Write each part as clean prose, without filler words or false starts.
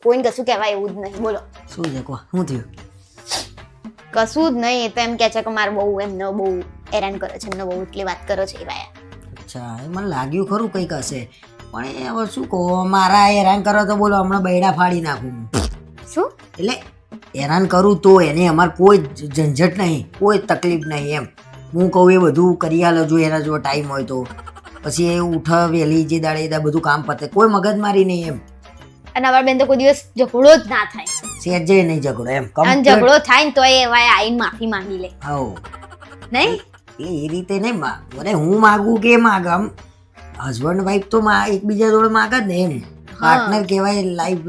કોઈને કશું કહેવાય એવું જ નહીં. બોલો શું છે કો શું થયું? કશું જ નહીં. એ તો એમ કે છે કે મારે બહુ એમને બહુ હેરાન કરે છે, એમને બહુ એટલી વાત કરો છે એવા. અચ્છા એ મને લાગ્યું ખરું કંઈક હશે, પણ એ હવે શું કહો, મારા હેરાન કરો તો બોલો હમણાં બૈડા ફાડી નાખું હું. શું એટલે હેરાન કરું તો એને અમારે કોઈ ઝંઝટ નહીં, કોઈ તકલીફ નહીં એમ. હું કહું એ બધું કરી આલો જો એના જો ટાઈમ હોય તો. પછી એ ઉઠ વહેલી જે દાડે એ બધું કામ પતે, કોઈ મગજમારી નહીં એમ. અને અમારા બેન તો કોઈ દિવસ ઝઘડો જ ના થાય. સેજે નહીં ઝઘડો એમ. અને ઝઘડો થાય ને તો એ એવા આઈને માફી માંગી લે. હાઉ નહીં એટલે એ રીતે નહીં અરે હું માગું કે માગ, આમ હસબન્ડ વાઈફ તો એકબીજા જોડે માગ જ ને એમ. પાર્ટનર કહેવાય લાઈફ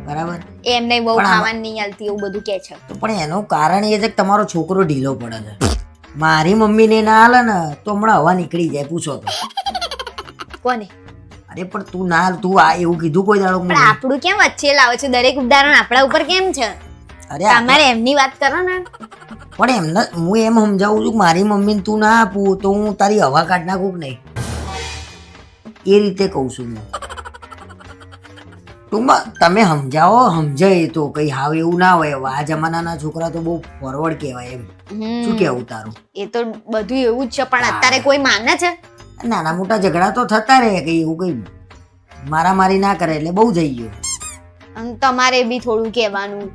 બરાબર. એમને બહુ ખાવાનું નહીં હાલતી એવું બધું કે છે. તો પણ એનું કારણ એ છે કે તમારો છોકરો ઢીલો પડે છે. મારી મમ્મીને ના હાલે ને તો હમણાં હવા નીકળી જાય, પૂછો તો. કોને? અરે પણ તું ના, તું આ એવું કીધું કોઈ દાડો? પણ આપણું કેમ વચ્ચે લાવે છે? દરેક ઉદાહરણ આપણા ઉપર કેમ છે? અરે તમારે એમની વાત કરો ને. પણ એમને હું એમ સમજાવું છું કે મારી મમ્મીને તું ના આપું તો હું તારી હવા કાઢ નાખું કે નહીં, એ રીતે કહું છું હું. ટૂંકમાં તમે સમજાવો, સમજાય તો કઈ હાવ એવું ના હોય. આ જમાનાના છોકરા તો બહુ ફોરવર્ડ કહેવાય એમ. શું કેવું તારું? એ તો બધું એવું જ છે, પણ અત્યારે કોઈ માને છે? નાના મોટા ઝઘડા તો થતા રહે, કઈ એવું કઈ મારામારી ના કરે એટલે બહુ થઈ ગયું. અને તમારે બી થોડું કહેવાનું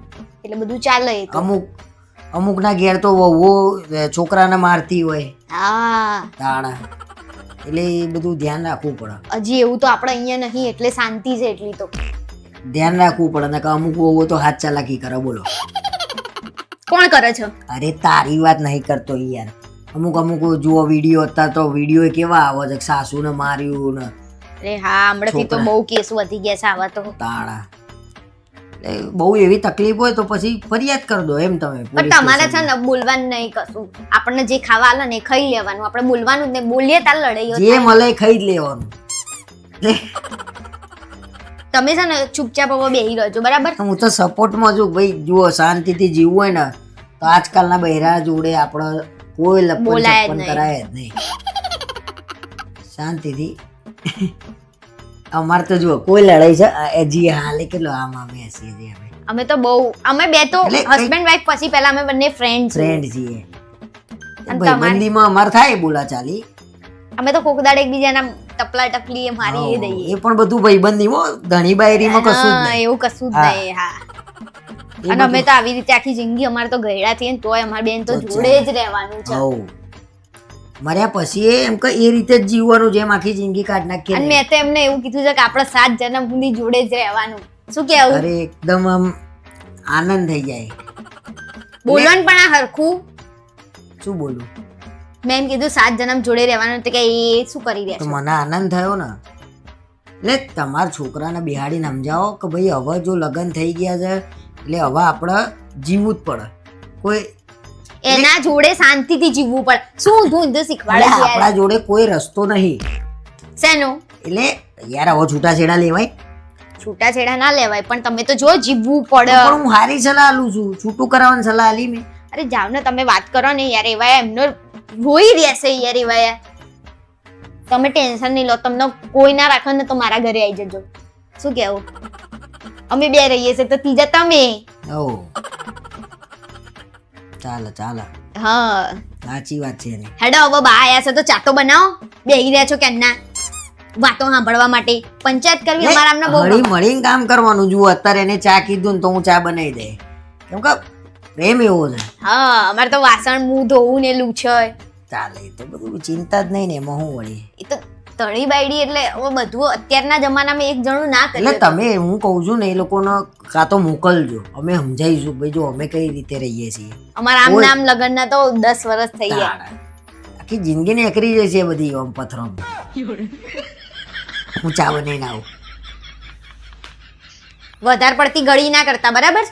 એટલે બધું ચાલે. અમુક ના ઘેર તો વહુઓ છોકરાને મારતી હોય. હા તાણા એટલે એ બધું ધ્યાન રાખવું પડે. હજી એવું તો આપણે અહીંયા નહીં એટલે શાંતિ છે એટલી તો. ધ્યાન રાખવું પડે ને કે અમુક વહુઓ તો હાથ ચાલાકી કરે. બોલો કોણ કરે છે? અરે તારી વાત નહીં કરતો યાર. અમુક જુઓ વિડીયો હતા તો વિડીયો કેવા આવે છે, સાસુને માર્યું ને. અરે હા, હમણાંથી તો બહુ કેસ વધી ગયા છે આવા તો. તાણા બહુ એવી તકલીફ હોય તો પછી ફરિયાદ કરી દો એમ તમે. પણ તમારે છે ને બોલવાનું નહીં કશું. આપણને જે ખાવા આલે ને ખાઈ લેવાનું, આપણે બોલવાનું જ નહીં. બોલીએ તાર લડાઈઓ જે મળે ખાઈ જ લેવાનું. તમે છે ને ચૂપચાપ હવે બેહી રહેજો, બરાબર? હું તો સપોર્ટમાં છું ભાઈ. જુઓ શાંતિથી જીવવું હોય ને તો આજકાલના બહેરા જોડે આપણે કોઈ લપન કરાય જ નહીં. શાંતિથી. અમારે તો જુઓ કોઈ લડાઈ છે જી હાલે કેટલો આમ બેસીએ છીએ અમે તો બહુ. અમે બે તો હસબન્ડ વાઈફ, પછી પહેલા અમે બંને ફ્રેન્ડ છીએ. ભાઈબંધીમાં અમાર થાય બોલાચાલી. અમે તો કોક દાડે એકબીજાના ટપલા ટપલી એ મારી એ દઈએ. એ પણ બધું ભાઈબંધીમાં, ધણી બાયરીમાં કશું જ નહીં. એવું કશું જ નહીં. હા, અને અમે તો આવી રીતે આખી જિંદગી અમારે તો ગયડા થઈએ ને તોય અમારી બેન તો જોડે જ રહેવાનું છે. મર્યા પછી એમ કે એ રીતે જ જીવવાનું, જેમ આખી જિંદગી કાઢ નાખીએ. અને મેં તો એમને એવું કીધું છે કે આપણે 7 જન્મ સુધી જોડે જ રહેવાનું. શું કેવું? અરે એકદમ આમ આનંદ થઈ જાય. બોલવાનું પણ આ હરખું. શું બોલું? મેં એમ કીધું 7 જન્મ જોડે રહેવાનું, તો કે એ શું કરી રહ્યા છે? મને આનંદ થયો ને. એટલે તમારા છોકરાને બિહાડીને સમજાવો કે ભાઈ હવે જો લગ્ન થઈ ગયા છે એટલે હવે આપણે જીવવું જ પડે. કોઈ એના જોડે શાંતિથી જીવવું પડે. શું તું તો શીખવાડે છે? આપણા જોડે કોઈ રસ્તો નહીં. શેનો? એટલે યાર હવે છૂટાછેડા લેવાય? છૂટાછેડા ના લેવાય, પણ તમે તો જો જીવવું પડે. પણ હું હારી સલાહ આલું છું, છૂટું કરાવવાની સલાહ આલી મેં. અરે જાવ ને, તમે વાત કરો ને યાર. એવા એમનો રોઈ રહેશે યાર. એવા તમે ટેન્શન નહીં લો. તમને કોઈ ના રાખે ને તો મારા ઘરે આવી જજો. શું કેવું? અમે બે રહીએ છે તો ત્રીજા તમે. ચાલે. હા સાચી વાત છે. હેડો હવે બા આયા છે તો ચાતો બનાવો. બેહી રહ્યા છો કેમના વાતો સાંભળવા માટે? પંચાયત કરવી અમારા આમને બહુ. મળીને કામ કરવાનું. જુઓ અત્યારે એને ચા કીધું ને તો હું ચા બનાવી દે, કેમ કે પ્રેમ એવો છે. હા, અમારે તો વાસણ મું ધોવું ને લૂછે. ચાલે, તો બધું ચિંતા જ નહીં ને એમાં હું વળી. એ તો તળી બાયડી એટલે હવે બધું અત્યારના જમાનામાં એક જણું ના કરે. એટલે તમે, હું કહું છું ને એ લોકોને કાં તો મોકલજો, અમે સમજાવીશું ભાઈ જો અમે કઈ રીતે રહીએ છીએ. અમારા આમ નામ લગ્ન ના તો 10 વર્ષ થઈ ગયા. આખી જિંદગી ને એકરી જાય છે બધી આમ પથરો. હું ચા બનાવીને આવું. વધારે પડતી ગળી ના કરતા, બરાબર?